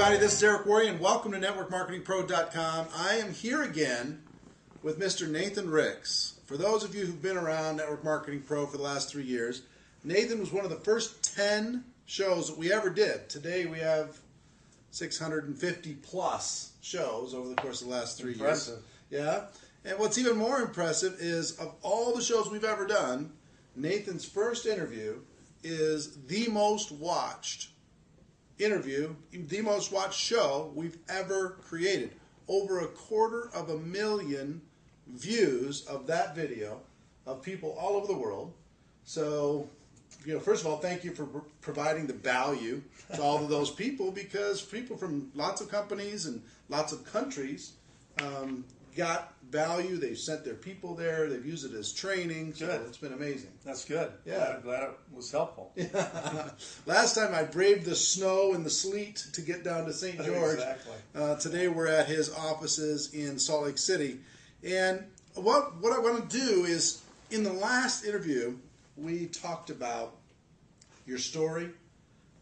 everybody, this is Eric Worre, and welcome to NetworkMarketingPro.com. I am here again with Mr. Nathan Ricks. For those of you who've been around Network Marketing Pro for the last 3 years, Nathan was one of the first 10 shows that we ever did. Today we have 650 plus shows over the course of the last 3 years. Yeah. And what's even more impressive is, of all the shows we've ever done, Nathan's first interview is the most watched interview, the most watched show we've ever created. Over 250,000 views of that video of people all over the world. So, first of all, thank you for providing the value to all of those people, because people from lots of companies and lots of countries got value. They've sent their people there. They've used it as training. So it's been amazing. That's good. Yeah. Glad it was helpful. Yeah. Last time I braved the snow and the sleet to get down to St. George. Exactly. Today we're at his offices in Salt Lake City. And what I want to do is, in the last interview, we talked about your story,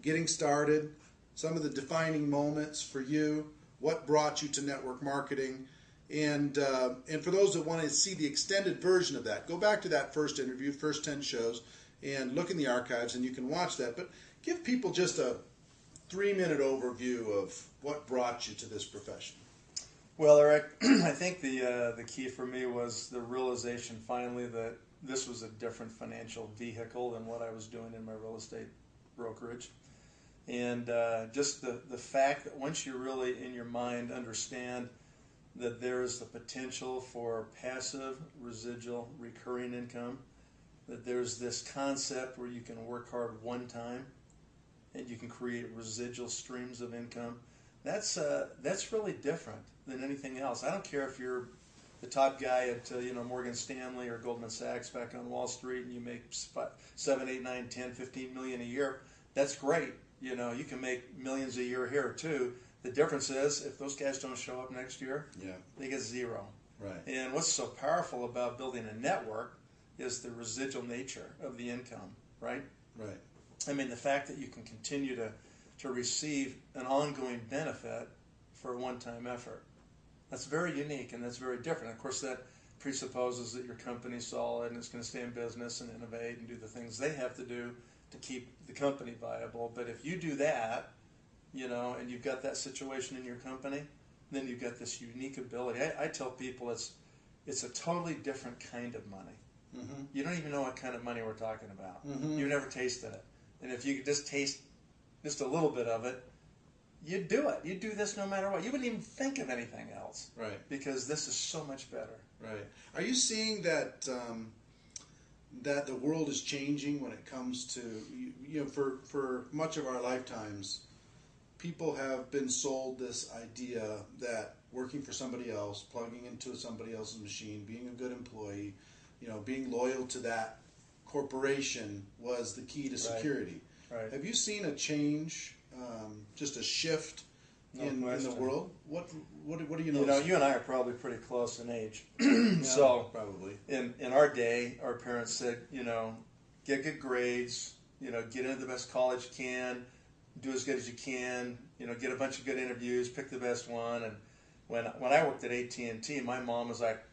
getting started, some of the defining moments for you, what brought you to network marketing. And for those that want to see the extended version of that, go back to that first interview, first 10 shows, and look in the archives, and you can watch that. But give people just a 3-minute overview of what brought you to this profession. Well, Eric, I think the key for me was the realization finally that this was a different financial vehicle than what I was doing in my real estate brokerage. And just the fact that once you really, in your mind, understand that there is the potential for passive, residual, recurring income, that there's this concept where you can work hard one time and you can create residual streams of income. That's really different than anything else. I don't care if you're the top guy at Morgan Stanley or Goldman Sachs back on Wall Street and you make 7, 8, 9, 10, 15 million a year. That's great. You can make millions a year here too. The difference is, if those guys don't show up next year, they get zero. Right. And what's so powerful about building a network is the residual nature of the income, right? Right. I mean, the fact that you can continue to receive an ongoing benefit for a one-time effort. That's very unique and that's very different. Of course, that presupposes that your company's solid and it's going to stay in business and innovate and do the things they have to do to keep the company viable. But if you do that, and you've got that situation in your company, then you've got this unique ability. I tell people it's a totally different kind of money. Mm-hmm. You don't even know what kind of money we're talking about. Mm-hmm. You've never tasted it. And if you could just taste just a little bit of it, you'd do it. You'd do this no matter what. You wouldn't even think of anything else. Right. Because this is so much better. Right. Are you seeing that that the world is changing when it comes to, for much of our lifetimes, people have been sold this idea that working for somebody else, plugging into somebody else's machine, being a good employee, being loyal to that corporation was the key to security. Right. Have you seen a change, just a shift in the world? What do you know? You and I are probably pretty close in age. So probably. In our day, our parents said, get good grades, get into the best college you can, do as good as you can, get a bunch of good interviews, pick the best one. And when I worked at AT&T, my mom was like,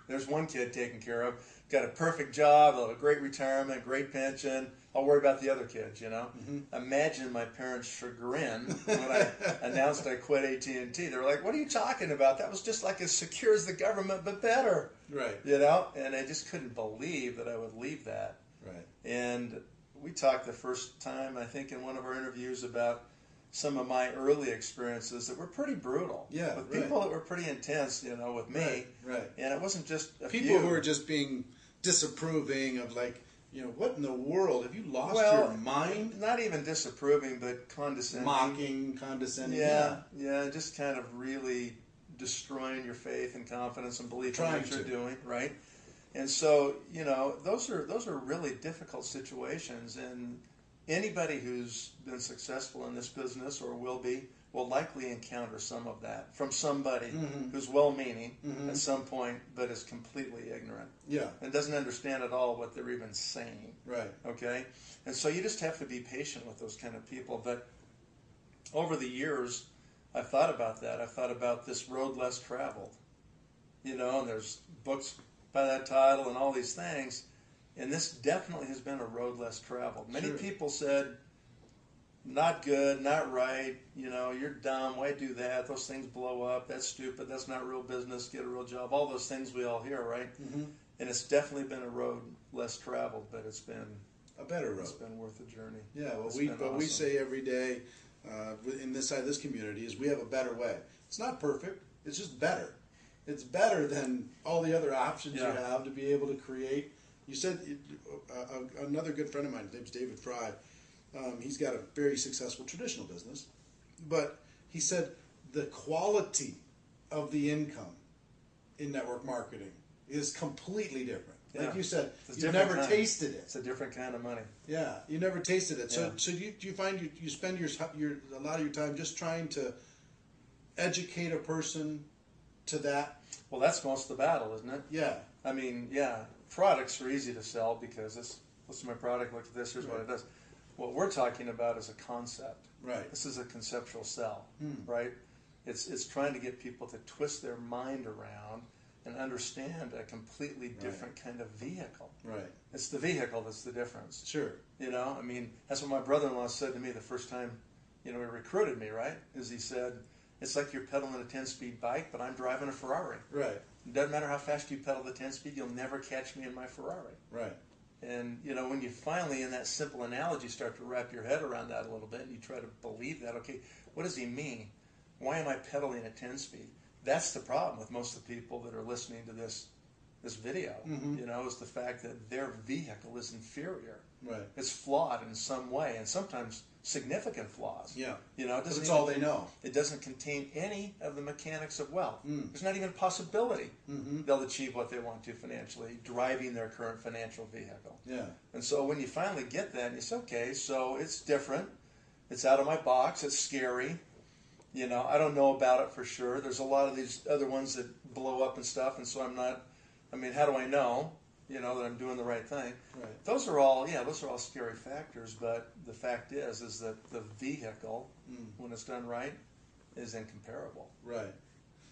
there's one kid taken care of, got a perfect job, a great retirement, great pension, I'll worry about the other kids, Mm-hmm. Imagine my parents' chagrin when I announced I quit AT&T. They were like, what are you talking about? That was just like as secure as the government, but better. Right. And I just couldn't believe that I would leave that. Right. And we talked the first time, I think, in one of our interviews about some of my early experiences that were pretty brutal. Yeah, with people that were pretty intense, with me. Right. And it wasn't just people who were just being disapproving of, like, what in the world? Have you lost your mind? Not even disapproving, but condescending. Mocking, condescending. Yeah, just kind of really destroying your faith and confidence and belief in what you're doing, right? And so, those are really difficult situations, and anybody who's been successful in this business or will likely encounter some of that from somebody who's well-meaning at some point, but is completely ignorant. Yeah. And doesn't understand at all what they're even saying. Right. Okay? And so you just have to be patient with those kind of people. But over the years, I've thought about that. I've thought about this road less traveled, you know, and there's books by that title and all these things, and this definitely has been a road less traveled. Many Sure. people said, not good, not right, you know, you're dumb, why do that, those things blow up, that's stupid, that's not real business, get a real job, all those things we all hear, right? Mm-hmm. And it's definitely been a road less traveled, but it's been A better road. It's been worth the journey. Yeah, It's we been awesome. we say every day in this side of this community is we have a better way. It's not perfect. It's just better. It's better than all the other options you have to be able to create. You said another good friend of mine, his name's David Fry. He's got a very successful traditional business, but he said the quality of the income in network marketing is completely different. Like you said, you've never tasted it. It's a different kind of money. Yeah, you never tasted it. Yeah. So do you find you spend a lot of your time just trying to educate a person to that? Well, that's most of the battle, isn't it? Yeah. I mean, products are easy to sell because this is my product, look at this, here's what it does. What we're talking about is a concept. Right. This is a conceptual sell, right? It's trying to get people to twist their mind around and understand a completely different kind of vehicle. Right. It's the vehicle that's the difference. Sure. You know, I mean, that's what my brother-in-law said to me the first time, he recruited me, right? Is he said, it's like you're pedaling a 10-speed bike, but I'm driving a Ferrari. Right. It doesn't matter how fast you pedal the 10-speed, you'll never catch me in my Ferrari. Right. And, when you finally, in that simple analogy, start to wrap your head around that a little bit, and you try to believe that, okay, what does he mean? Why am I pedaling at 10-speed? That's the problem with most of the people that are listening to this video, is the fact that their vehicle is inferior. Right. It's flawed in some way, and sometimes significant flaws. Yeah. It's all they know. It doesn't contain any of the mechanics of wealth. There's not even a possibility they'll achieve what they want to financially, driving their current financial vehicle. Yeah. And so when you finally get that, and you say, okay, so it's different. It's out of my box. It's scary. I don't know about it for sure. There's a lot of these other ones that blow up and stuff, and so how do I know, that I'm doing the right thing? Right. Those are all scary factors, but the fact is that the vehicle, when it's done right, is incomparable. Right.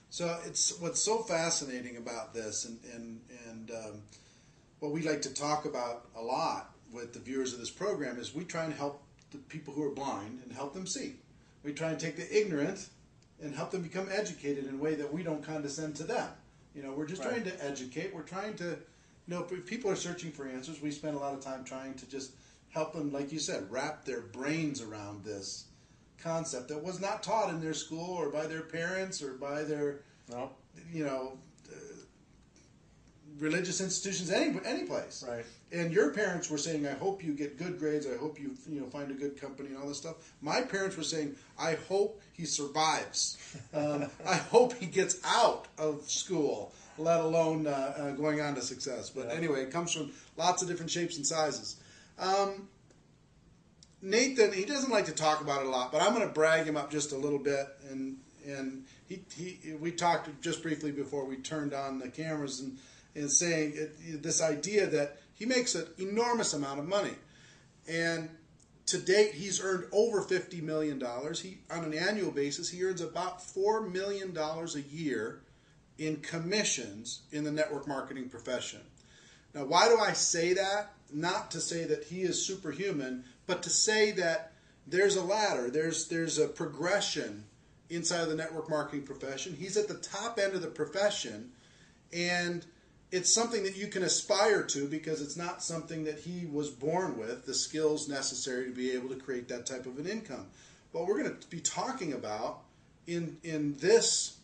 So it's what's so fascinating about this, and what we like to talk about a lot with the viewers of this program is we try and help the people who are blind and help them see. We try and take the ignorant and help them become educated in a way that we don't condescend to them. We're just trying to educate. We're trying to, if people are searching for answers, we spend a lot of time trying to just help them, like you said, wrap their brains around this concept that was not taught in their school or by their parents or by their, religious institutions, any place. Right. And your parents were saying, I hope you get good grades, I hope you find a good company and all this stuff. My parents were saying, I hope he survives. I hope he gets out of school, let alone going on to success. But anyway, it comes from lots of different shapes and sizes. Nathan, he doesn't like to talk about it a lot, but I'm going to brag him up just a little bit. And we talked just briefly before we turned on the cameras and saying this idea that he makes an enormous amount of money. And to date, he's earned over $50 million. On an annual basis, he earns about $4 million a year in commissions in the network marketing profession. Now, why do I say that? Not to say that he is superhuman, but to say that there's a ladder, there's a progression inside of the network marketing profession. He's at the top end of the profession, and it's something that you can aspire to because it's not something that he was born with, the skills necessary to be able to create that type of an income. What we're going to be talking about in this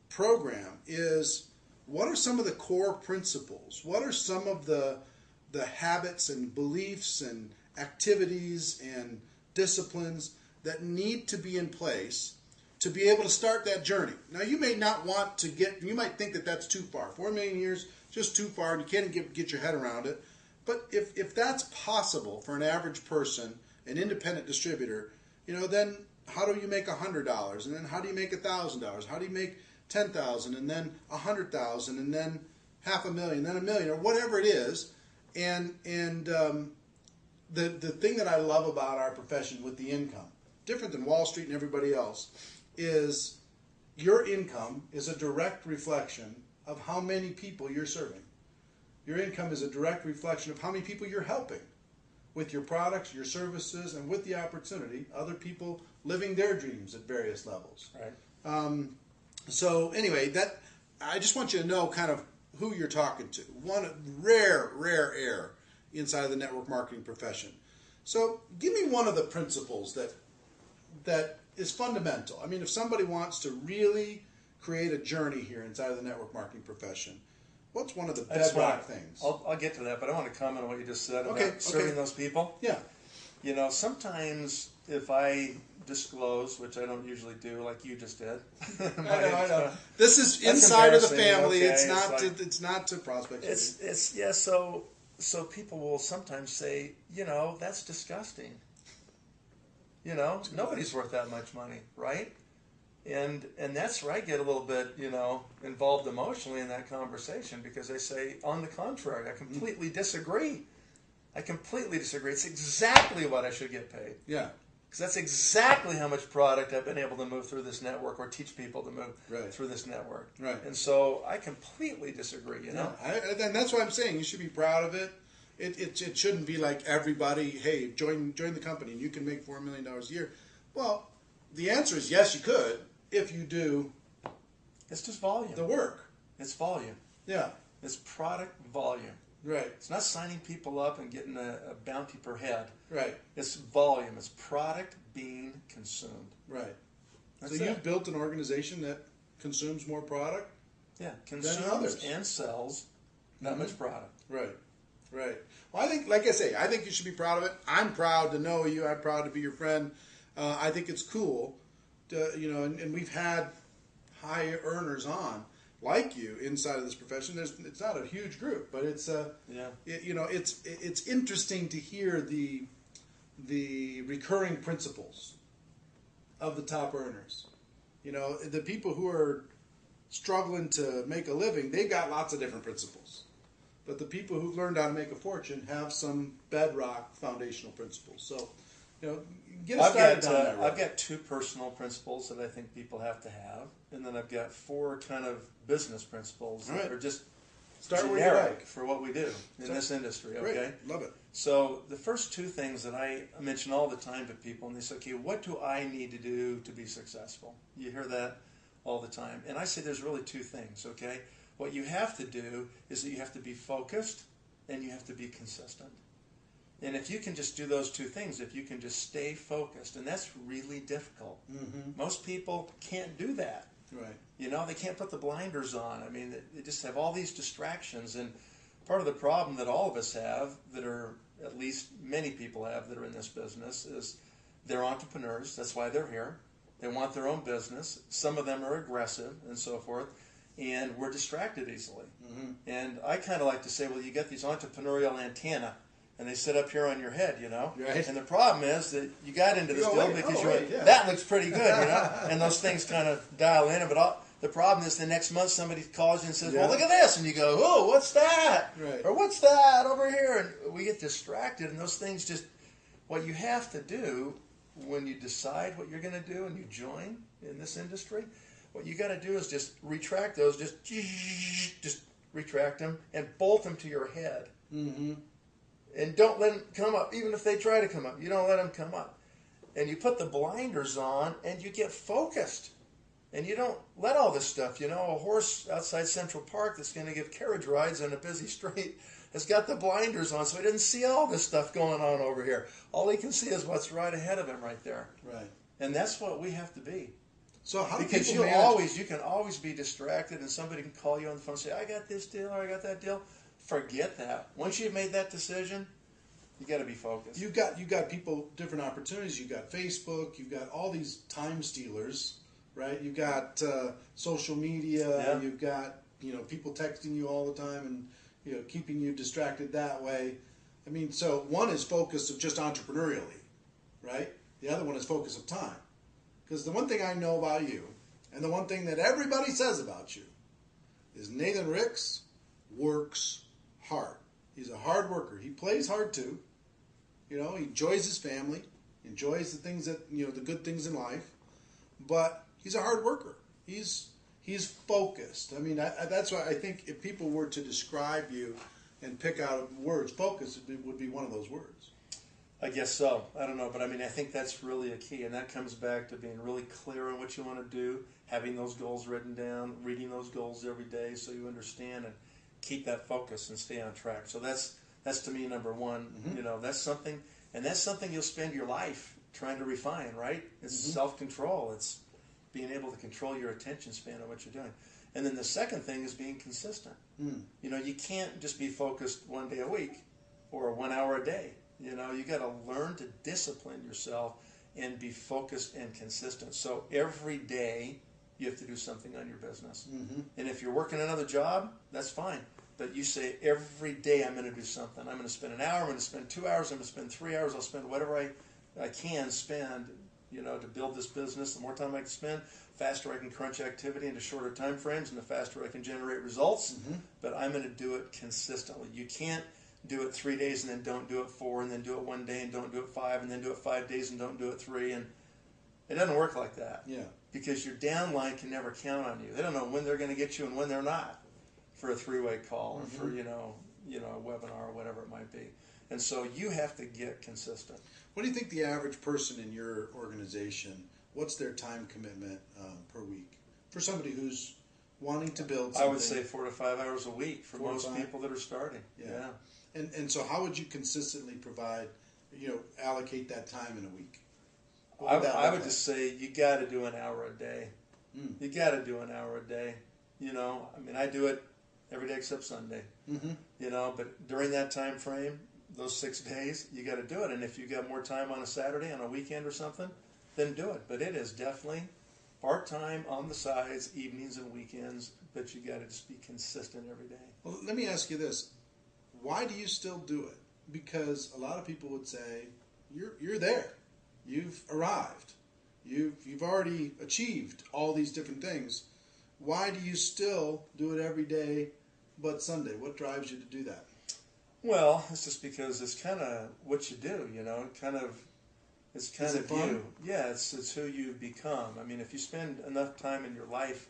program is what are some of the core principles? What are some of the habits and beliefs and activities and disciplines that need to be in place to be able to start that journey? Now, you may not want to you might think that that's too far. 4 million years, just too far, and you can't get your head around it. But if that's possible for an average person, an independent distributor, then how do you make $100? And then how do you make $1,000? How do you make $10,000? And then $100,000? And then $500,000? Then $1 million? Or whatever it is. And the thing that I love about our profession with the income, different than Wall Street and everybody else, is your income is a direct reflection of how many people you're serving. Your income is a direct reflection of how many people you're helping with your products, your services, and with the opportunity, other people living their dreams at various levels. Right. So anyway, that I just want you to know kind of who you're talking to. One rare air inside of the network marketing profession. So give me one of the principles that is fundamental. I mean, if somebody wants to really create a journey here inside of the network marketing profession, what's one of the bedrock things? I'll get to that, but I want to comment on what you just said about Okay. serving those people. Yeah. You know, sometimes if I disclose, which I don't usually do, like you just did. I know. This is inside of the family. Okay, it's not to prospects. So people will sometimes say, you know, that's disgusting. You know, nobody's worth that much money, right? And that's where I get a little bit, you know, involved emotionally in that conversation, because they say, on the contrary, I completely disagree. I completely disagree. It's exactly what I should get paid. Yeah. Because that's exactly how much product I've been able to move through this network, or teach people to move through this network. Right. And so I completely disagree, you know. Yeah. And that's what I'm saying. You should be proud of it. It shouldn't be like everybody, hey, join the company and you can make $4 million a year. Well, the answer is yes, you could, if you do. It's just volume. The work. It's volume. Yeah. It's product volume. Right. It's not signing people up and getting a bounty per head. Right. It's volume. It's product being consumed. Right. That's so you've built an organization that consumes more product? Yeah. Consumes and sells that much product. Right. Right. Well, I think, like I say, I think you should be proud of it. I'm proud to know you. I'm proud to be your friend. I think it's cool, you know, and we've had high earners on like you inside of this profession. It's not a huge group, but it's you know, it's interesting to hear the recurring principles of the top earners. You know, the people who are struggling to make a living, they've got lots of different principles. But the people who've learned how to make a fortune have some bedrock foundational principles. So, you know, get us started down that road. I've got 2 personal principles that I think people have to have, and then I've got 4 kind of business principles that are just generic for what we do in this industry. Okay, great. Love it. So the first 2 things that I mention all the time to people, and they say, "Okay, what do I need to do to be successful?" You hear that all the time, and I say there's really 2 things. Okay. What you have to do is that you have to be focused and you have to be consistent. And if you can just do those 2 things, if you can just stay focused, and that's really difficult. Mm-hmm. Most people can't do that. Right. You know, they can't put the blinders on. I mean, they just have all these distractions. And part of the problem that all of us have, that are at least many people have that are in this business, is they're entrepreneurs. That's why they're here. They want their own business. Some of them are aggressive and so forth. And we're distracted easily. Mm-hmm. And I kind of like to say, well, you get these entrepreneurial antennae, and they sit up here on your head, you know. Right. And the problem is that you got into this deal because that looks pretty good, you know. And those things kind of dial in. But the problem is the next month somebody calls you and says, well, look at this. And you go, oh, what's that? Right. Or what's that over here? And we get distracted. And those things just, what you have to do when you decide what you're going to do and you join in this industry, what you got to do is just retract those, just retract them and bolt them to your head. Mm-hmm. And don't let them come up, even if they try to come up. You don't let them come up. And you put the blinders on and you get focused. And you don't let all this stuff, you know, a horse outside Central Park that's going to give carriage rides on a busy street has got the blinders on, so he doesn't see all this stuff going on over here. All he can see is what's right ahead of him right there. Right. And that's what we have to be. So how because you can always be distracted, and somebody can call you on the phone and say, I got this deal or I got that deal. Forget that. Once you've made that decision, you got to be focused. You got people, different opportunities. You've got Facebook. You've got all these time stealers, right? You've got social media. Yeah. You've got people texting you all the time and keeping you distracted that way. I mean, so one is focus of just entrepreneurially, right? The other one is focus of time. Because the one thing I know about you, and the one thing that everybody says about you, is Nathan Ricks works hard. He's a hard worker. He plays hard too. He enjoys his family, enjoys the things that, the good things in life. But he's a hard worker. He's focused. I mean, that's why I think if people were to describe you and pick out words, focus would be one of those words. I guess so. I don't know, but I mean, I think that's really a key, and that comes back to being really clear on what you want to do, having those goals written down, reading those goals every day so you understand and keep that focus and stay on track. So that's to me number one. Mm-hmm. You know, that's something, and that's something you'll spend your life trying to refine, right? It's Mm-hmm. self-control. It's being able to control your attention span on what you're doing. And then the second thing is being consistent. Mm. You know, you can't just be focused 1 day a week or 1 hour a day. You know, you got to learn to discipline yourself and be focused and consistent. So every day you have to do something on your business. Mm-hmm. And if you're working another job, that's fine. But you say, every day I'm going to do something. I'm going to spend an hour, I'm going to spend 2 hours, I'm going to spend 3 hours, I'll spend whatever I can spend, you know, to build this business. The more time I can spend, faster I can crunch activity into shorter time frames, and the faster I can generate results. Mm-hmm. But I'm going to do it consistently. You can't do it 3 days and then don't do it 4, and then do it 1 day and don't do it 5, and then do it 5 days and don't do it 3. And it doesn't work like that. Yeah. Because your downline can never count on you. They don't know when they're going to get you and when they're not for a 3-way call, Mm-hmm. or for, you know, a webinar or whatever it might be. And so you have to get consistent. What do you think the average person in your organization, what's their time commitment per week for somebody who's wanting to build something? I would say 4 to 5 hours a week for 4 to most 5? people that are starting. Yeah. And so how would you consistently provide, allocate that time in a week? I would just say you got to do an hour a day. Mm. You got to do an hour a day. You know, I mean, I do it every day except Sunday. Mm-hmm. You know, but during that time frame, those 6 days, you got to do it. And if you got more time on a Saturday, on a weekend or something, then do it. But it is definitely part-time on the sides, evenings and weekends, but you got to just be consistent every day. Well, let me ask you this. Why do you still do it? Because a lot of people would say, you're there. You've arrived. You've already achieved all these different things. Why do you still do it every day but Sunday? What drives you to do that? Well, it's just because it's kind of what you do, you know. It's kind Is it of fun? you. Yeah, it's who you've become. I mean, if you spend enough time in your life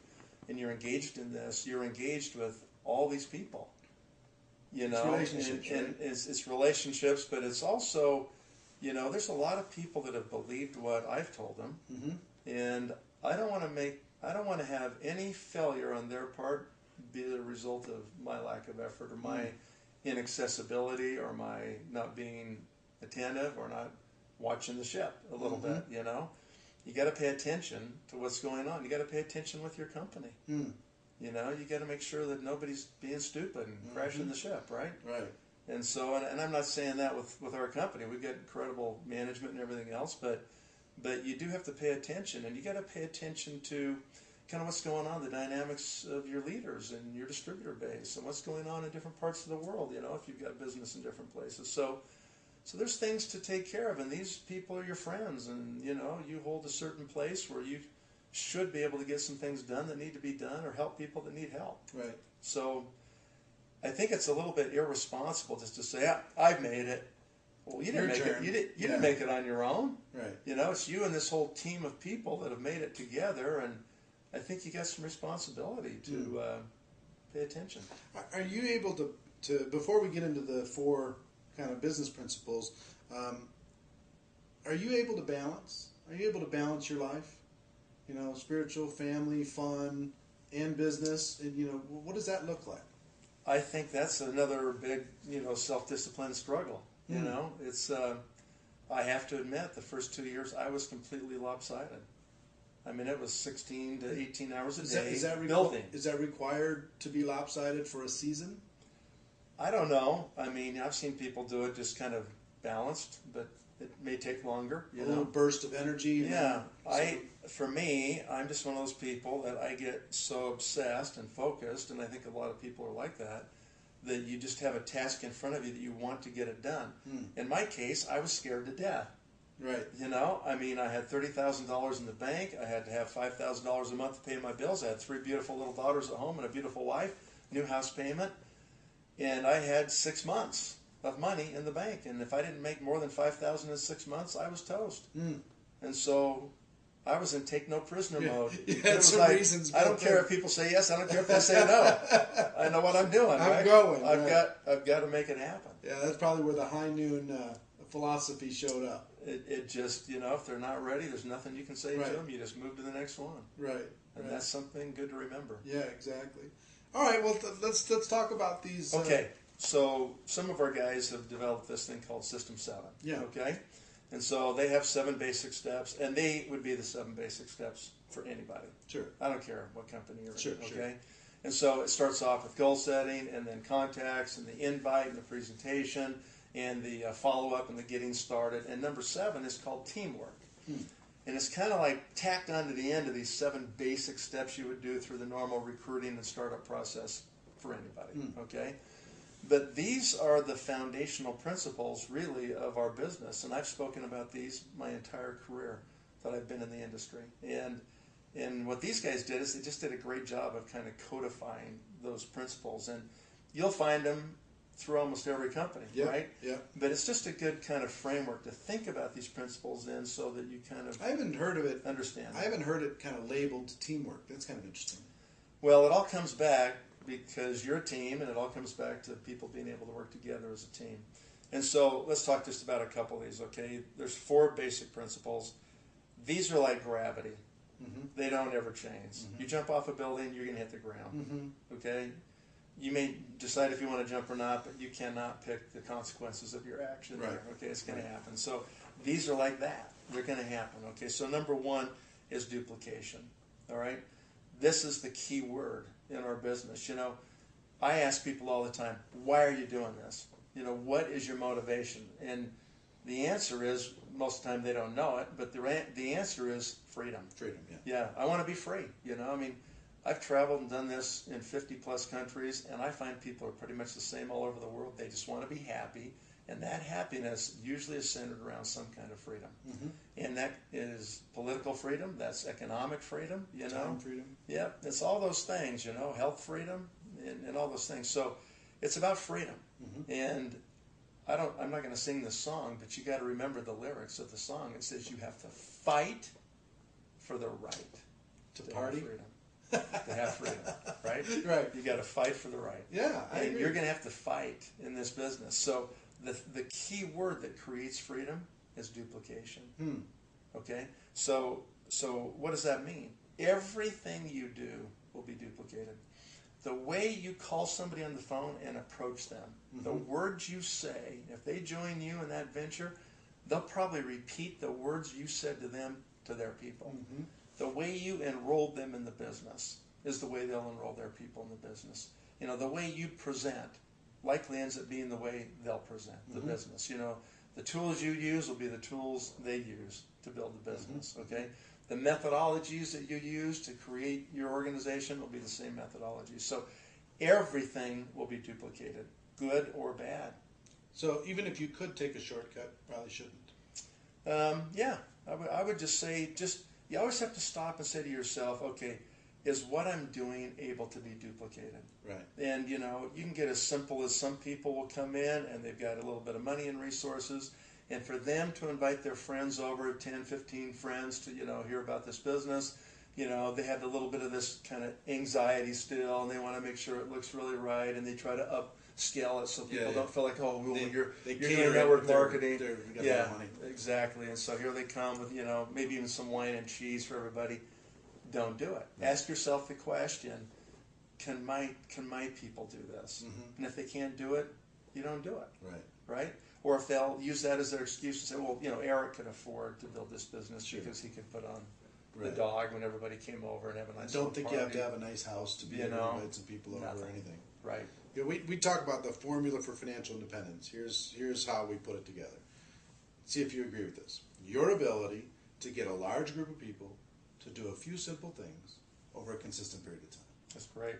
and you're engaged in this, you're engaged with all these people. You know, relationships, and right? it's relationships, but it's also, you know, there's a lot of people that have believed what I've told them, Mm-hmm. and I don't want to have any failure on their part be the result of my lack of effort or my inaccessibility or my not being attentive or not watching the ship a little Mm-hmm. bit. You know, you got to pay attention to what's going on. You got to pay attention with your company. Mm. You know, you got to make sure that nobody's being stupid and crashing the ship, right? Right. And so, and I'm not saying that with our company. We've got incredible management and everything else, but you do have to pay attention, and you got to pay attention to kind of what's going on, the dynamics of your leaders and your distributor base, and what's going on in different parts of the world. You know, if you've got business in different places, so there's things to take care of, and these people are your friends, and you know, you hold a certain place where you should be able to get some things done that need to be done, or help people that need help. Right. So I think it's a little bit irresponsible just to say, I've made it. Well, you didn't Your make turn. it. You didn't make it on your own. Right. You know, it's you and this whole team of people that have made it together, and I think you got some responsibility to pay attention. Are you able to before we get into the 4 kind of business principles, are you able to balance? Are you able to balance your life? You know, spiritual, family, fun, and business. And, you know, what does that look like? I think that's another big, you know, self-discipline struggle. You know, it's, I have to admit, the first 2 years I was completely lopsided. I mean, it was 16 to 18 hours a day building. Is that required to be lopsided for a season? I don't know. I mean, I've seen people do it just kind of balanced, but it may take longer. You A know, little burst of energy. And yeah. then- For me, I'm just one of those people that I get so obsessed and focused, and I think a lot of people are like that you just have a task in front of you that you want to get it done. In my case, I was scared to death. Right. You know, I mean, I had $30,000 in the bank. I had to have $5,000 a month to pay my bills. I had 3 beautiful little daughters at home and a beautiful wife, new house payment, and I had 6 months of money in the bank. And if I didn't make more than $5,000 in 6 months, I was toast. And so I was in take no prisoner mode. Yeah, It was some like, reasons I don't care if people say yes. I don't care if they say no. I know what I'm doing. I'm right? going. I've right. got to make it happen. Yeah, that's probably where the high noon philosophy showed up. It just, if they're not ready, there's nothing you can say Right. to them. You just move to the next one. Right. And that's something good to remember. Yeah, exactly. All right, well, let's talk about these. Okay, so some of our guys have developed this thing called System 7. Yeah. Okay? And so they have 7 basic steps, and they would be the 7 basic steps for anybody. Sure. I don't care what company you're Sure, in. Okay? sure. And so it starts off with goal setting, and then contacts, and the invite, and the presentation, and the follow-up, and the getting started. And number 7 is called teamwork. And it's kind of like tacked onto the end of these 7 basic steps you would do through the normal recruiting and startup process for anybody, okay? But these are the foundational principles, really, of our business. And I've spoken about these my entire career that I've been in the industry. And what these guys did is they just did a great job of kind of codifying those principles. And you'll find them through almost every company, right? Yeah. But it's just a good kind of framework to think about these principles in so that you kind of I haven't heard of it. understand. I haven't heard it kind of labeled teamwork. That's kind of interesting. Well, it all comes back because you're a team, and it all comes back to people being able to work together as a team. And so let's talk just about a couple of these, okay? There's 4 basic principles. These are like gravity. They don't ever change. You jump off a building, you're going to hit the ground, okay? You may decide if you want to jump or not, but you cannot pick the consequences of your action there, okay? It's going to happen. So these are like that. They're going to happen, okay? So number 1 is duplication, all right? This is the key word in our business. I ask people all the time, why are you doing this? What is your motivation? And the answer is, most of the time they don't know it, but the answer is freedom. Freedom, yeah. Yeah, I want to be free. I've traveled and done this in 50 plus countries, and I find people are pretty much the same all over the world. They just want to be happy, and that happiness usually is centered around some kind of freedom. And that is political freedom, that's economic freedom, Time freedom. Yeah, it's all those things, health freedom and all those things. So it's about freedom. And I'm not going to sing this song, but you got to remember the lyrics of the song. It says you have to fight for the right to party. Have freedom. To have freedom, right? Right. You got to fight for the right. Yeah, I agree. You're going to have to fight in this business. So the key word that creates freedom is duplication. Okay? So what does that mean? Everything you do will be duplicated. The way you call somebody on the phone and approach them, the words you say, if they join you in that venture, they'll probably repeat the words you said to them to their people. The way you enrolled them in the business is the way they'll enroll their people in the business. The way you present likely ends up being the way they'll present the business. The tools you use will be the tools they use to build the business, okay? The methodologies that you use to create your organization will be the same methodologies. So everything will be duplicated, good or bad. So even if you could take a shortcut, probably shouldn't. Yeah, I would just say, you always have to stop and say to yourself, okay, is what I'm doing able to be duplicated? Right. And, you can get as simple as some people will come in and they've got a little bit of money and resources, and for them to invite their friends over, 10, 15 friends to, hear about this business, they have a little bit of this kind of anxiety still, and they want to make sure it looks really right, and they try to upscale it so people don't feel like, oh, well, you're doing network marketing. Yeah, money. Exactly. And so here they come with, maybe even some wine and cheese for everybody. Don't do it. Right. Ask yourself the question, can my people do this? And if they can't do it, you don't do it. Right? Or if they'll use that as their excuse to say, well, Eric could afford to build this business because he could put on the dog when everybody came over and have a nice I don't think party. You have to have a nice house to be able to invite some people over or anything. Right. We talk about the formula for financial independence. Here's how we put it together. See if you agree with this. Your ability to get a large group of people to do a few simple things over a consistent period of time. That's great.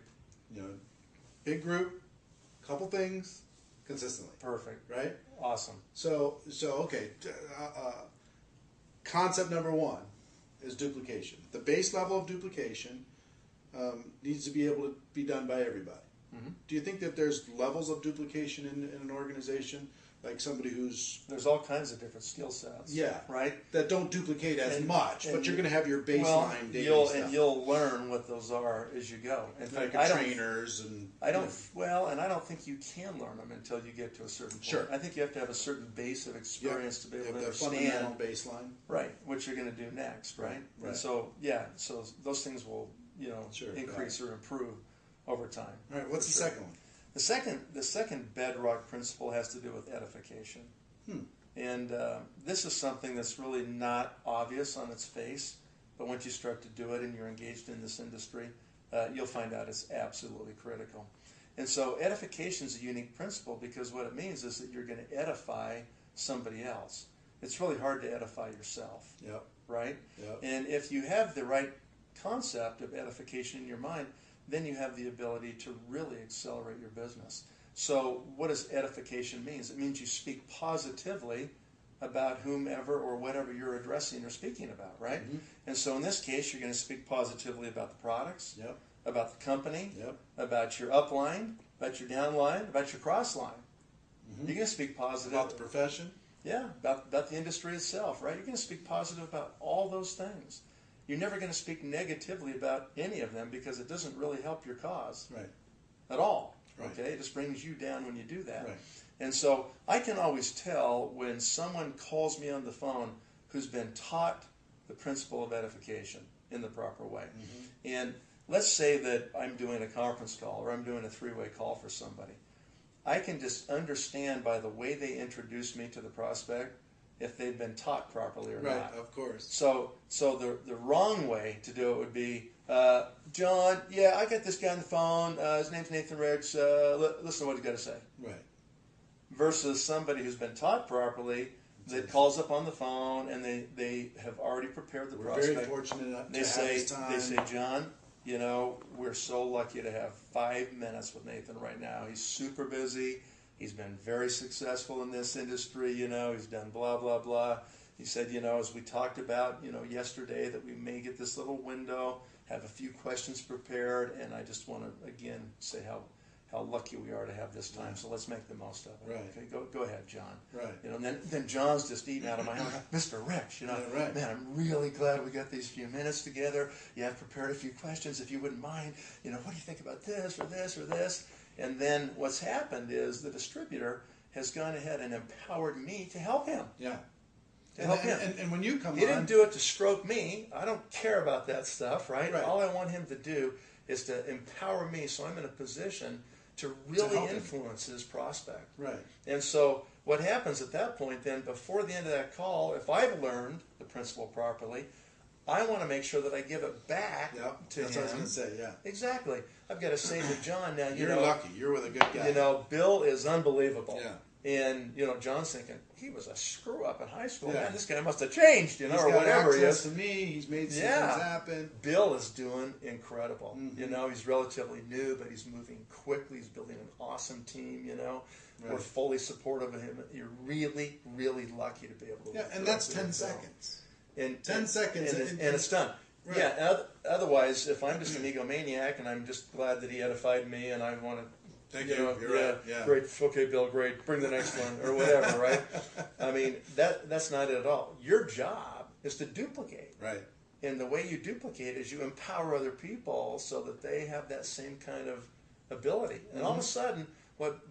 Big group, couple things, consistently. Perfect. Right? Awesome. So okay. Concept number 1 is duplication. The base level of duplication needs to be able to be done by everybody. Do you think that there's levels of duplication in an organization? like somebody who's... There's all kinds of different skill sets. Yeah. Right? That don't duplicate as much, but you're going to have your baseline daily stuff. And you'll learn what those are as you go. In fact, trainers and... I don't think you can learn them until you get to a certain point. Sure. I think you have to have a certain base of experience to be able to understand. Fundamental baseline. Right. What you're going to do next, right? Right. And so those things will, increase or improve over time. All right. What's the second one? The second bedrock principle has to do with edification. And this is something that's really not obvious on its face, but once you start to do it and you're engaged in this industry, you'll find out it's absolutely critical. And so edification is a unique principle because what it means is that you're going to edify somebody else. It's really hard to edify yourself. Yep. Right? Yep. And if you have the right concept of edification in your mind, then you have the ability to really accelerate your business. So what does edification mean? It means you speak positively about whomever or whatever you're addressing or speaking about, right? Mm-hmm. And so in this case, you're going to speak positively about the products, yep. about the company, yep. about your upline, about your downline, about your crossline. Mm-hmm. You're going to speak positive. About the profession? Yeah, about the industry itself, right? You're going to speak positive about all those things. You're never going to speak negatively about any of them because it doesn't really help your cause at all. Right. Okay, it just brings you down when you do that. Right. And so I can always tell when someone calls me on the phone who's been taught the principle of edification in the proper way. Mm-hmm. And let's say that I'm doing a conference call or I'm doing a three-way call for somebody. I can just understand by the way they introduce me to the prospect if they've been taught properly or not. Right, of course. So the wrong way to do it would be, John, I got this guy on the phone. His name's Nathan Ricks. Listen to what he's got to say. Right. Versus somebody who's been taught properly that calls up on the phone and they have already prepared the prospect. We're very fortunate to have this time. They say, John, we're so lucky to have 5 minutes with Nathan right now. He's super busy. He's been very successful in this industry, he's done blah, blah, blah. He said, as we talked about, yesterday that we may get this little window, have a few questions prepared, and I just want to, again, say how lucky we are to have this time, so let's make the most of it. Right. Okay, go ahead, John. Right. And then John's just eating out of my hand, Mr. Ricks, right. Man, I'm really glad we got these few minutes together. I've prepared a few questions, if you wouldn't mind. What do you think about this or this or this? And then what's happened is the distributor has gone ahead and empowered me to help him. Yeah. To help him. And when you come He didn't do it to stroke me. I don't care about that stuff, right? All I want him to do is to empower me so I'm in a position to really influence his prospect. Right. And so what happens at that point then, before the end of that call, if I've learned the principle properly, I want to make sure that I give it back to him. That's what I was going to say, yeah. Exactly. I've got to say to John now, you're lucky. You're with a good guy. Bill is unbelievable. Yeah. And, John's thinking, he was a screw-up in high school. Yeah. Man, this guy must have changed, He's or got whatever he is. to me. He's made some things happen. Bill is doing incredible. Mm-hmm. He's relatively new, but he's moving quickly. He's building an awesome team, Right. We're fully supportive of him. You're really, really lucky to be able to work and that's 10 seconds. And 10 seconds. And it's done. Right. Yeah, otherwise, if I'm just an egomaniac and I'm just glad that he edified me and I want to, thank you. You're right. Yeah. Great. Okay, Bill. Great. Bring the next one or whatever. Right. I mean, that's not it at all. Your job is to duplicate. Right. And the way you duplicate is you empower other people so that they have that same kind of ability. And all of a sudden, what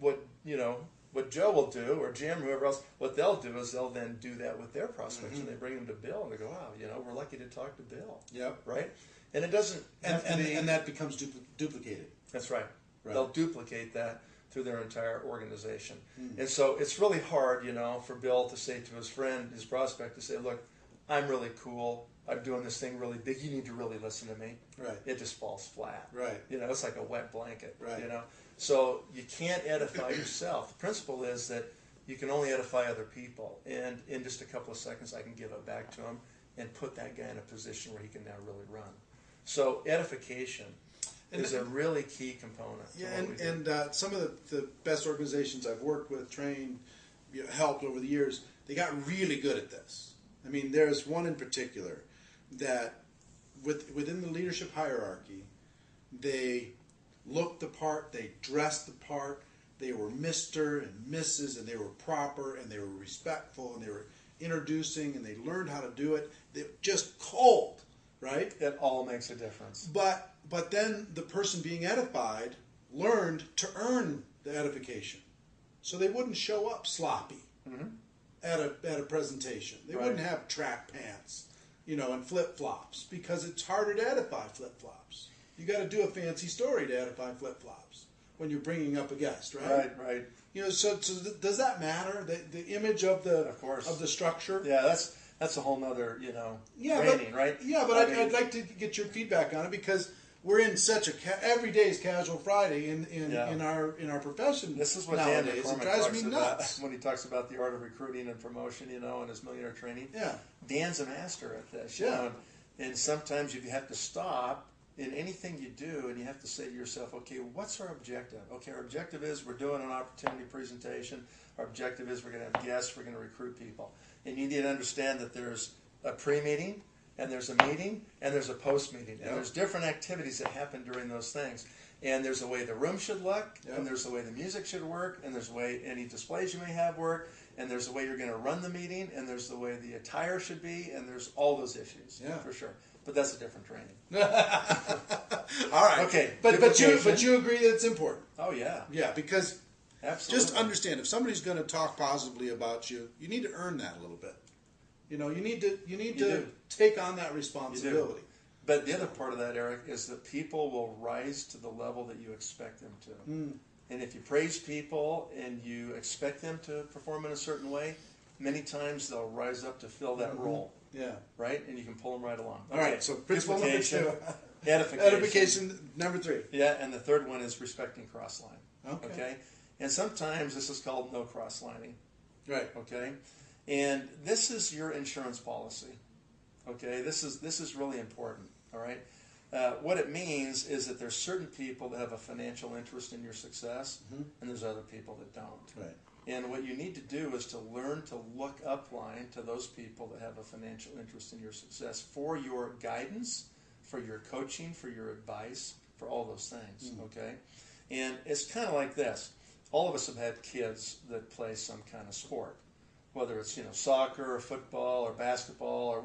Joe will do, or Jim, whoever else, what they'll do is they'll then do that with their prospects, and they bring them to Bill, and they go, wow, we're lucky to talk to Bill. Yep. Right? And it doesn't have to be... And that becomes duplicated. That's right. They'll duplicate that through their entire organization. And so it's really hard, for Bill to say to his friend, his prospect, to say, look, I'm really cool. I'm doing this thing really big. You need to really listen to me. Right. It just falls flat. Right. It's like a wet blanket. Right. So you can't edify yourself. The principle is that you can only edify other people. And in just a couple of seconds, I can give it back to him and put that guy in a position where he can now really run. So edification is a really key component. Yeah, and some of the best organizations I've worked with, trained, helped over the years, they got really good at this. I mean, there's one in particular that within the leadership hierarchy, they looked the part, they dressed the part, They were Mr. and Mrs. and they were proper and they were respectful and they were introducing and they learned how to do it. They were just cold, right? It all makes a difference. But then the person being edified learned to earn the edification. So they wouldn't show up sloppy at a presentation. They wouldn't have track pants, and flip-flops, because it's harder to edify flip-flops. You got to do a fancy story to edify flip-flops when you're bringing up a guest, right? Right. So does that matter? The image of the structure? Yeah, that's a whole nother training, right? Yeah, but I'd like to get your feedback on it, because we're in such every day is casual Friday in our profession. This is what nowadays. Dan McCormick it drives talks me about nuts when he talks about the art of recruiting and promotion, and his millionaire training. Yeah, Dan's a master at this. You know, and sometimes you have to stop in anything you do, and you have to say to yourself, okay, what's our objective? Okay, our objective is we're doing an opportunity presentation. Our objective is we're going to have guests. We're going to recruit people, and you need to understand that there's a pre-meeting, and there's a meeting, and there's a post-meeting. And there's different activities that happen during those things. And there's a way the room should look, and there's the way the music should work, and there's the way any displays you may have work, and there's the way you're going to run the meeting, and there's the way the attire should be, and there's all those issues, for sure. But that's a different training. All right. Okay. But you agree that it's important? Oh, yeah. Yeah, because absolutely. Just understand, if somebody's going to talk positively about you, you need to earn that a little bit. You need to take on that responsibility. But the other part of that, Eric, is that people will rise to the level that you expect them to. And if you praise people and you expect them to perform in a certain way, many times they'll rise up to fill that role. Yeah. Right? And you can pull them right along. All right, so principle number 2. Edification. Number 3. Yeah, and the third one is respecting cross-line. Okay. And sometimes this is called no cross-lining. Right. Okay? And this is your insurance policy. Okay? This is really important. All right? What it means is that there's certain people that have a financial interest in your success, and there's other people that don't. Right. And what you need to do is to learn to look upline to those people that have a financial interest in your success for your guidance, for your coaching, for your advice, for all those things. Okay? And it's kind of like this. All of us have had kids that play some kind of sport, whether it's soccer or football or basketball or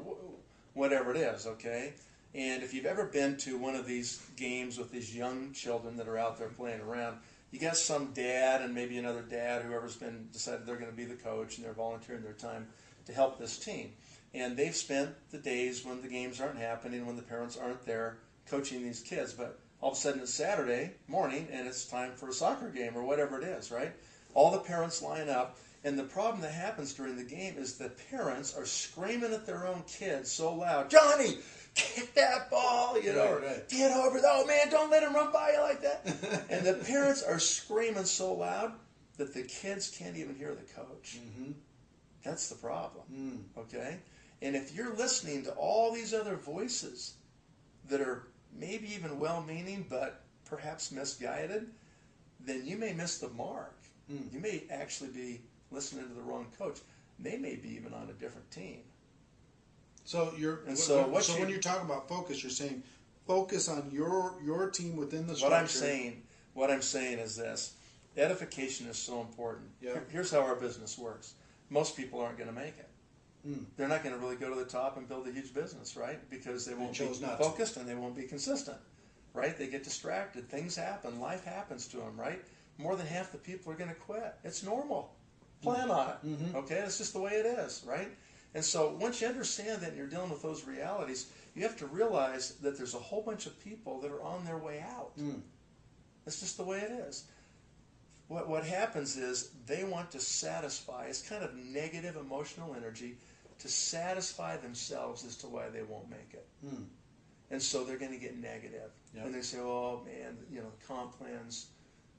whatever it is. Okay? And if you've ever been to one of these games with these young children that are out there playing around, you got some dad and maybe another dad, whoever's decided they're going to be the coach, and they're volunteering their time to help this team. And they've spent the days when the games aren't happening, when the parents aren't there, coaching these kids. But all of a sudden it's Saturday morning and it's time for a soccer game or whatever it is, right? All the parents line up. And the problem that happens during the game is the parents are screaming at their own kids so loud, Johnny, kick that ball, right. Get over there. Oh, man, don't let him run by you like that. And the parents are screaming so loud that the kids can't even hear the coach. That's the problem, okay? And if you're listening to all these other voices that are maybe even well-meaning but perhaps misguided, then you may miss the mark. You may actually be listening to the wrong coach. They may be even on a different team. So when you're talking about focus, you're saying focus on your team within the structure. What I'm saying is this: edification is so important. Yeah. Here's how our business works. Most people aren't going to make it. They're not going to really go to the top and build a huge business, right? Because they won't be focused and they won't be consistent, right? They get distracted. Things happen. Life happens to them, right? More than half the people are going to quit. It's normal. Plan on it. Okay, that's just the way it is, right? And so once you understand that and you're dealing with those realities, you have to realize that there's a whole bunch of people that are on their way out. That's just the way it is. What happens is they want to satisfy, it's kind of negative emotional energy, to satisfy themselves as to why they won't make it. And so they're going to get negative. Yep. And they say, oh man, the comp plan's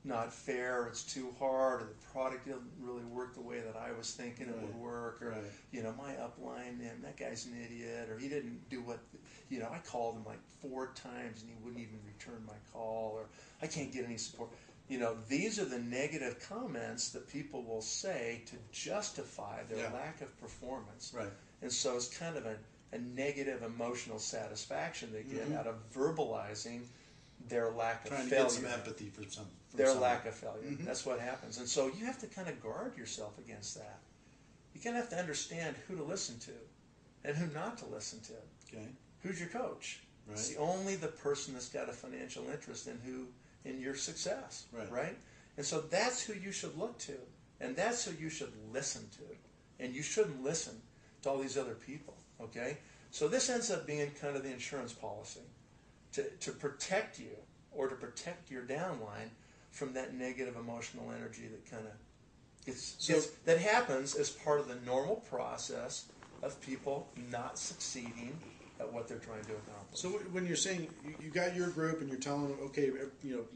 not fair, it's too hard, or the product didn't really work the way that I was thinking it would work, or my upline, man, that guy's an idiot, or he didn't do what, I called him like 4 times and he wouldn't even return my call, or I can't get any support. These are the negative comments that people will say to justify their lack of performance. Right. And so it's kind of a negative emotional satisfaction they get out of verbalizing their lack of Trying to failure. get some empathy from Their someone. lack of failure. Mm-hmm. That's what happens. And so you have to kind of guard yourself against that. You kind of have to understand who to listen to and who not to listen to. Okay. Who's your coach? Right. It's only the person that's got a financial interest in your success. Right? And so that's who you should look to. And that's who you should listen to. And you shouldn't listen to all these other people. Okay? So this ends up being kind of the insurance policy to protect you or to protect your downline from that negative emotional energy that kind of that happens as part of the normal process of people not succeeding at what they're trying to accomplish. So when you're saying you got your group and you're telling them, okay,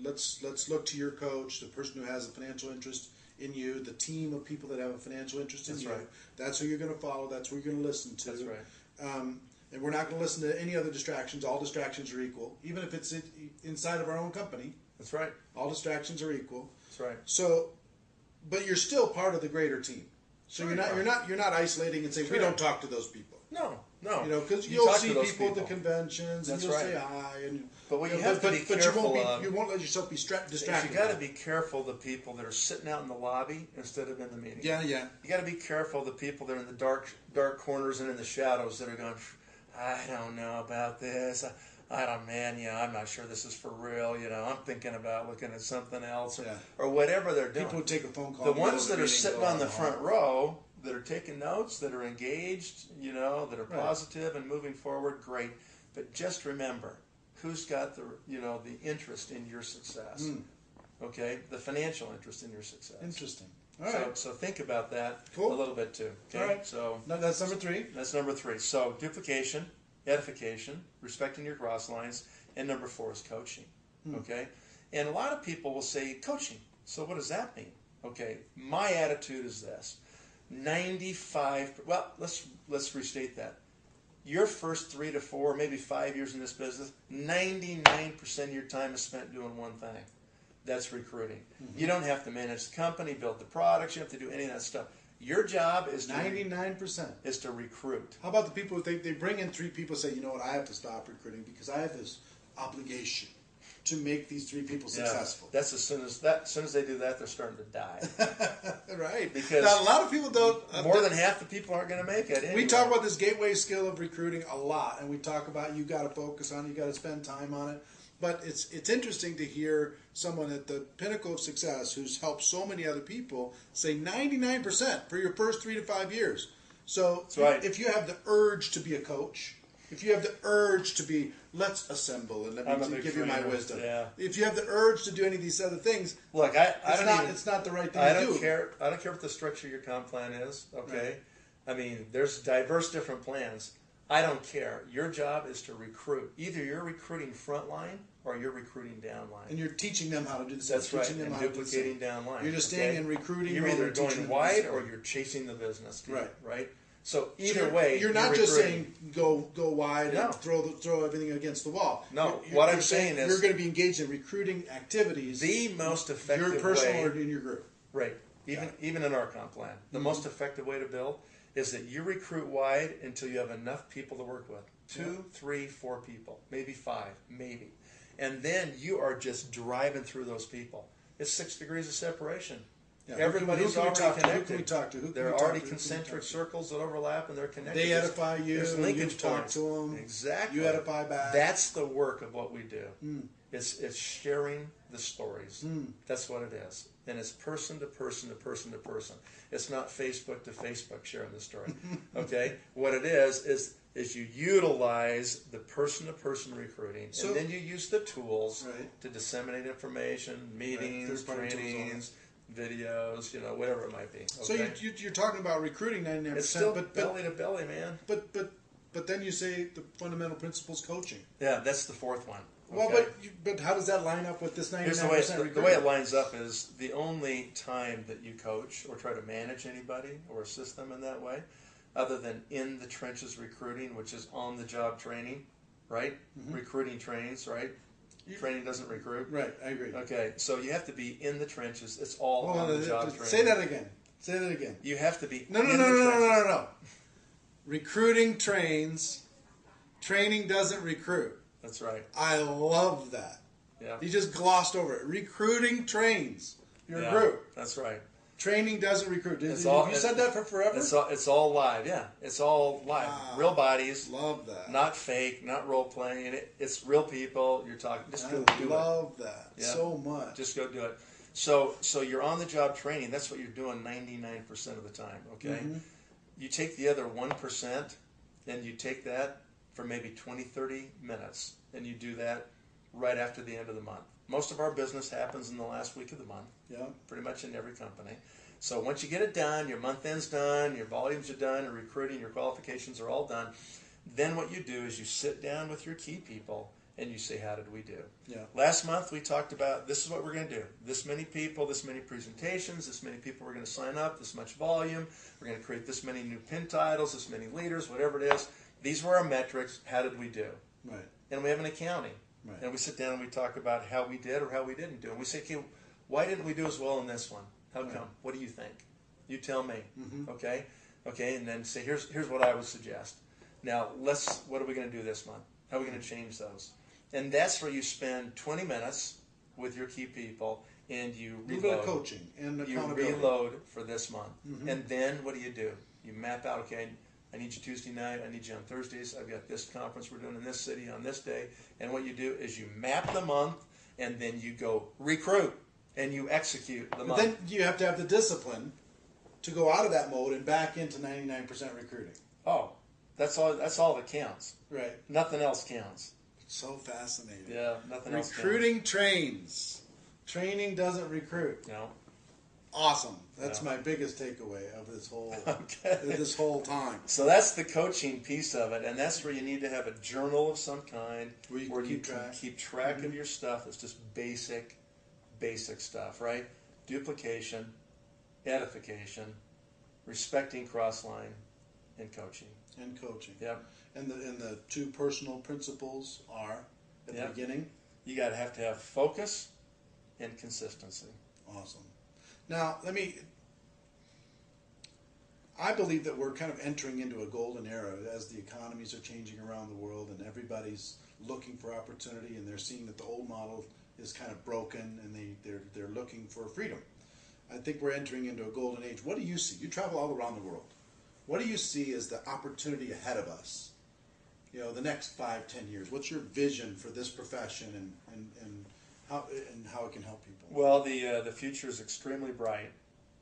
let's look to your coach, the person who has a financial interest in you, the team of people that have a financial interest in you. Right. That's who you're going to follow. That's who you're going to listen to. That's right. And we're not going to listen to any other distractions. All distractions are equal, even if it's inside of our own company. That's right. All distractions are equal. That's right. So, but you're still part of the greater team. So Sure you're not isolating and saying we don't talk to those people. No. Because you'll talk see to those people at the conventions and you'll say hi. But what you have to be careful of, you won't let yourself be distracted. You got to be careful of the people that are sitting out in the lobby instead of in the meeting. Yeah. You got to be careful of the people that are in the dark corners and in the shadows that are going, I don't know about this. I'm not sure this is for real. I'm thinking about looking at something else or whatever they're doing. People would take a phone call. The ones that are sitting on the front row, that are taking notes, that are engaged, that are positive and moving forward, great. But just remember, who's got the interest in your success? Okay, the financial interest in your success. Interesting. All right. So think about that a little bit too. Okay? All right. So that's number 3. That's number 3. So duplication, edification, respecting your cross lines, and number 4 is coaching. Okay, and a lot of people will say coaching. So what does that mean? Okay, my attitude is this: 95. Well, let's restate that. Your first 3 to 4, maybe 5 years in this business, 99% of your time is spent doing one thing. That's recruiting. You don't have to manage the company, build the products. You don't have to do any of that stuff. Your job is 99% is to recruit. How about the people who they bring in 3 people, say, you know what, I have to stop recruiting because I have this obligation to make these 3 people successful. That's as soon as they do that, they're starting to die. Right. Because now, a lot of people don't. More than half the people aren't going to make it. Anyway. We talk about this gateway skill of recruiting a lot, and we talk about you got to focus on it, you got to spend time on it. But it's interesting to hear someone at the pinnacle of success who's helped so many other people say 99% for your first 3 to 5 years. So if you have the urge to be a coach, if you have the urge to be, let's assemble and let me give you my wisdom. Yeah. If you have the urge to do any of these other things, look, it's not the right thing to do. I don't care what the structure of your comp plan is. Okay, right. I mean, there's diverse different plans. I don't care. Your job is to recruit. Either you're recruiting frontline or you're recruiting downline. And you're teaching them how to do this. That's right. And duplicating downline. You're just staying and recruiting. You're either going wide or you're chasing the business. Right. Right. So either way, you're not just saying go wide and throw everything against the wall. No. What I'm saying is you're going to be engaged in recruiting activities. The most effective way. Your personal or in your group. Right. Even in our comp plan, the most effective way to build is that you recruit wide until you have enough people to work with. 2, 3, 4 people, maybe 5, maybe. And then you are just driving through those people. It's 6 degrees of separation. Yeah, everybody's already connected. Who can we talk to? There are already concentric circles that overlap and they're connected. They edify you. There's linkage talk to them. Exactly. You edify back. That's the work of what we do. It's sharing the stories. That's what it is. And it's person to person to person to person. It's not Facebook to Facebook sharing the story. Okay? What it is you utilize the person-to-person recruiting, and then you use the tools to disseminate information, meetings, trainings, videos, whatever it might be. Okay? So you're talking about recruiting 99%. It's still belly to belly, man. But then you say the fundamental principles coaching. Yeah, that's the 4th one. Well, but how does that line up with this 99% recruiting? The way it lines up is the only time that you coach or try to manage anybody or assist them in that way, other than in the trenches recruiting, which is on-the-job training, right? Recruiting trains, right? Training doesn't recruit. Right, I agree. Okay, so you have to be in the trenches. It's all on-the-job training. Say that again. You have to be in the trenches. No. Recruiting trains. Training doesn't recruit. That's right. I love that. Yeah. You just glossed over it. Recruiting trains your group. That's right. Training doesn't recruit. Have you said that for forever? It's all live, yeah. It's all live. Wow. Real bodies. Love that. Not fake, not role playing. It's real people. You're talking. Just go do it. Love that so much. Just go do it. So you're on the job training. That's what you're doing 99% of the time. Okay. Mm-hmm. You take the other 1%, and you take that for maybe 20, 30 minutes, and you do that right after the end of the month. Most of our business happens in the last week of the month. Yeah. Pretty much in every company. So once you get it done, your month end's done, your volumes are done, your recruiting, your qualifications are all done. Then what you do is you sit down with your key people and you say, how did we do? Yeah. Last month we talked about this is what we're going to do. This many people, this many presentations, this many people we're going to sign up, this much volume. We're going to create this many new pin titles, this many leaders, whatever it is. These were our metrics. How did we do? Right. And we have an accounting. Right. And we sit down and we talk about how we did or how we didn't do. And we say, okay, why didn't we do as well in this one? How come? What do you think? You tell me. Mm-hmm. Okay? Okay, and then say, here's what I would suggest. Now, what are we going to do this month? How are we going to change those? And that's where you spend 20 minutes with your key people and you reload. A little bit of coaching and accountability. You reload for this month. Mm-hmm. And then what do? You map out, okay, I need you Tuesday night, I need you on Thursdays, I've got this conference we're doing in this city on this day. And what you do is you map the month and then you go recruit and you execute the month. But then you have to have the discipline to go out of that mode and back into 99% recruiting. Oh, that's all that counts. Right. Nothing else counts. So fascinating. Yeah, nothing else counts. Recruiting trains. Training doesn't recruit. No. Awesome. That's my biggest takeaway of this whole time. So that's the coaching piece of it, and that's where you need to have a journal of some kind where you can keep track of your stuff. It's just basic stuff, right? Duplication, edification, respecting cross-line, and coaching. Yep. And the two personal principles are at the beginning. You have to have focus and consistency. Awesome. Now, I believe that we're kind of entering into a golden era as the economies are changing around the world and everybody's looking for opportunity and they're seeing that the old model is kind of broken and they're looking for freedom. I think we're entering into a golden age. What do you see? You travel all around the world. What do you see as the opportunity ahead of us? The next 5-10 years. What's your vision for this profession and how it can help people? Well, the future is extremely bright,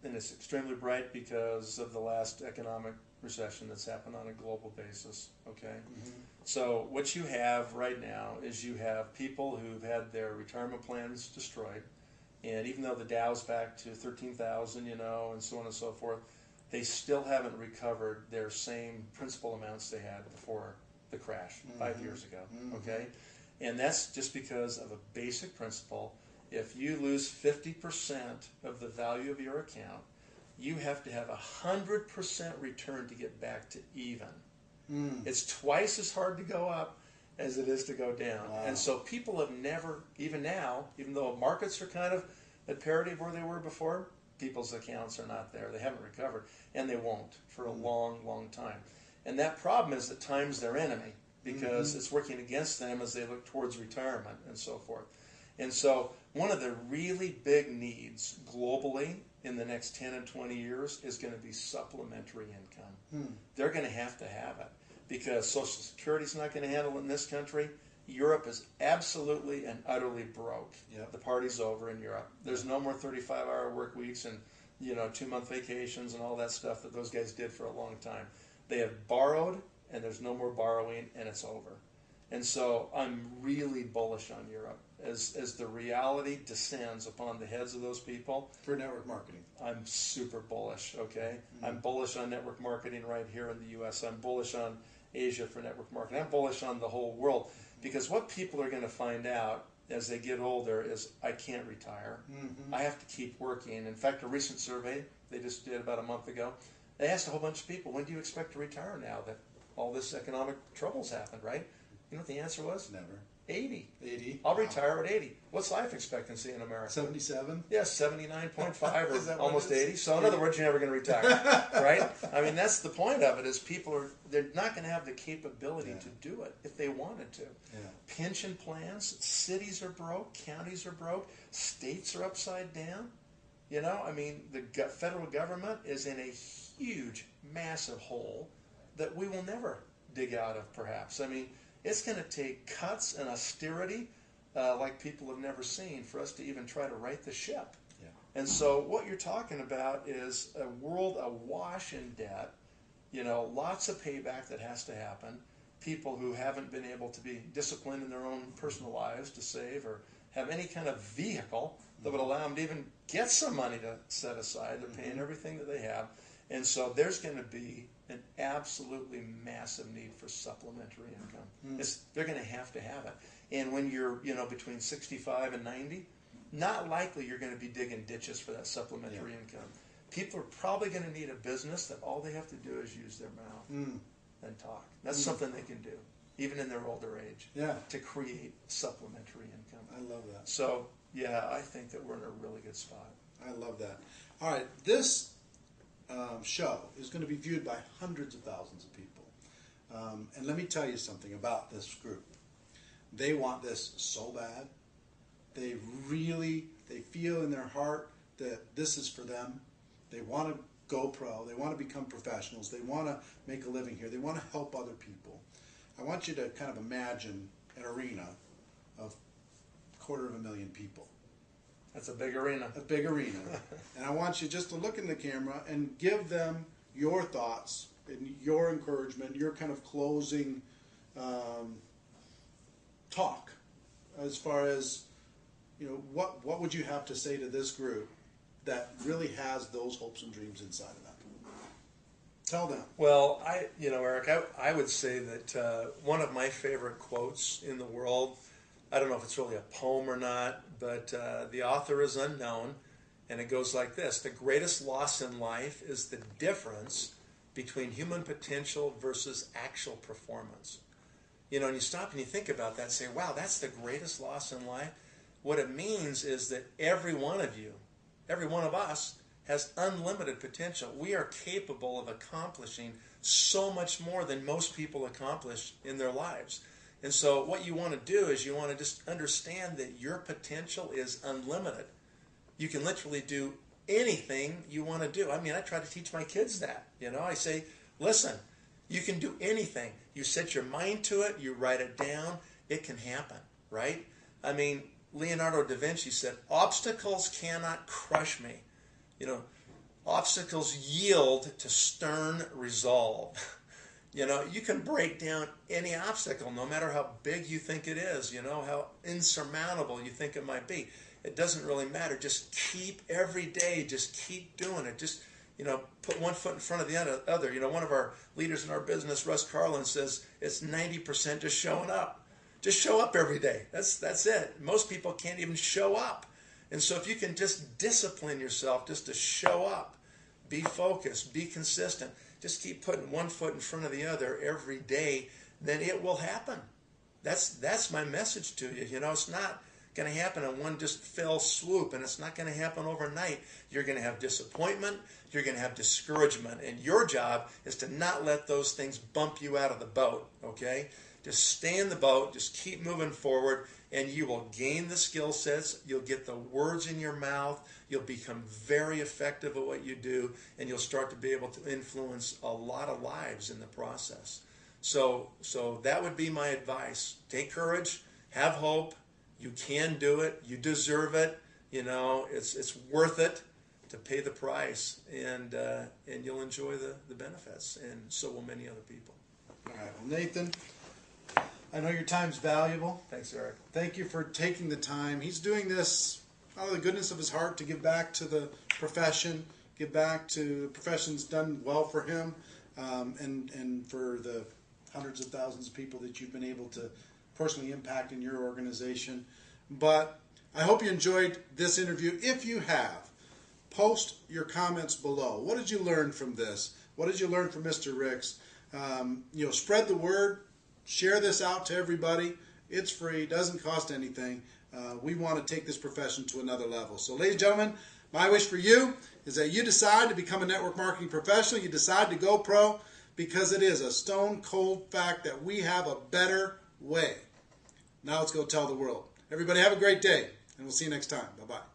and it's extremely bright because of the last economic recession that's happened on a global basis. Okay, mm-hmm. So what you have right now is you have people who've had their retirement plans destroyed, and even though the Dow's back to 13,000, and so on and so forth, they still haven't recovered their same principal amounts they had before the crash 5 years ago. Mm-hmm. Okay. And that's just because of a basic principle. If you lose 50% of the value of your account, you have to have 100% return to get back to even. Mm. It's twice as hard to go up as it is to go down. Wow. And so people have never, even now, even though markets are kind of at parity of where they were before, people's accounts are not there. They haven't recovered, and they won't for a long, long time. And that problem is that time's their enemy, because it's working against them as they look towards retirement and so forth. And so one of the really big needs globally in the next 10 and 20 years is going to be supplementary income. They're going to have it because Social Security is not going to handle it in this country. Europe is absolutely and utterly broke. Yep. The party's over in Europe. There's no more 35-hour work weeks and 2-month vacations and all that stuff that those guys did for a long time. They have borrowed, and there's no more borrowing, and it's over. And so I'm really bullish on Europe as the reality descends upon the heads of those people. For network marketing. I'm super bullish, okay? Mm-hmm. I'm bullish on network marketing right here in the U.S. I'm bullish on Asia for network marketing. I'm bullish on the whole world because what people are going to find out as they get older is I can't retire. Mm-hmm. I have to keep working. In fact, a recent survey they just did about a month ago, they asked a whole bunch of people, when do you expect to retire now that all this economic trouble's happened, right? You know what the answer was? Never. 80. 80. I'll retire at 80. What's life expectancy in America? 77. Yes, 79.5 Is that or what almost it is? 80. So in other words, you're never going to retire, right? I mean, that's the point of it. Is they're not going to have the capability to do it if they wanted to. Yeah. Pension plans, cities are broke, counties are broke, states are upside down. You know, I mean, the federal government is in a huge, massive hole that we will never dig out of. Perhaps. I mean, it's going to take cuts and austerity like people have never seen for us to even try to right the ship. Yeah. And so what you're talking about is a world awash in debt, you know, lots of payback that has to happen, people who haven't been able to be disciplined in their own personal lives to save or have any kind of vehicle that would allow them to even get some money to set aside. They're paying everything that they have. And so there's going to be an absolutely massive need for supplementary income. They're going to have it. And when you're, you know, between 65 and 90, not likely you're going to be digging ditches for that supplementary income. People are probably going to need a business that all they have to do is use their mouth and talk. That's something they can do, even in their older age, to create supplementary income. I love that. So, yeah, I think that we're in a really good spot. I love that. All right, this show is going to be viewed by hundreds of thousands of people. And let me tell you something about this group. They want this so bad. They feel in their heart that this is for them. They want to go pro. They want to become professionals. They want to make a living here. They want to help other people. I want you to kind of imagine an arena of 250,000 people. That's a big arena. A big arena. And I want you just to look in the camera and give them your thoughts and your encouragement, your kind of closing talk as far as, you know, what would you have to say to this group that really has those hopes and dreams inside of them? Tell them. Well, Eric, I would say that one of my favorite quotes in the world, I don't know if it's really a poem or not, but the author is unknown, and it goes like this: the greatest loss in life is the difference between human potential versus actual performance. You know, and you stop and you think about that and say, wow, that's the greatest loss in life. What it means is that every one of you, every one of us, has unlimited potential. We are capable of accomplishing so much more than most people accomplish in their lives. And so what you want to do is you want to just understand that your potential is unlimited. You can literally do anything you want to do. I mean, I try to teach my kids that. You know, I say, listen, you can do anything. You set your mind to it, you write it down, it can happen, right? I mean, Leonardo da Vinci said, obstacles cannot crush me. You know, obstacles yield to stern resolve. You know, you can break down any obstacle, no matter how big you think it is, you know, how insurmountable you think it might be. It doesn't really matter. Just keep every day, just keep doing it. Just, you know, put one foot in front of the other. You know, one of our leaders in our business, Russ Carlin, says it's 90% just showing up. Just show up every day. That's it. Most people can't even show up. And so if you can just discipline yourself just to show up, be focused, be consistent, just keep putting one foot in front of the other every day, then it will happen. That's my message to you. You know, it's not going to happen in one just fell swoop, and it's not going to happen overnight. You're going to have disappointment. You're going to have discouragement. And your job is to not let those things bump you out of the boat, okay? Just stay in the boat. Just keep moving forward, and you will gain the skill sets. You'll get the words in your mouth. You'll become very effective at what you do, and you'll start to be able to influence a lot of lives in the process. So that would be my advice. Take courage. Have hope. You can do it. You deserve it. You know, it's worth it to pay the price, and you'll enjoy the benefits, and so will many other people. All right. Well, Nathan, I know your time's valuable. Thanks, Eric. Thank you for taking the time. He's doing this out of the goodness of his heart to give back to the profession, give back to the profession's done well for him, and for the hundreds of thousands of people that you've been able to personally impact in your organization. But I hope you enjoyed this interview. If you have, post your comments below. What did you learn from this? What did you learn from Mr. Ricks? You know, spread the word. Share this out to everybody. It's free, doesn't cost anything. We want to take this profession to another level. So ladies and gentlemen, my wish for you is that you decide to become a network marketing professional. You decide to go pro, because it is a stone cold fact that we have a better way. Now let's go tell the world. Everybody have a great day, and we'll see you next time. Bye-bye.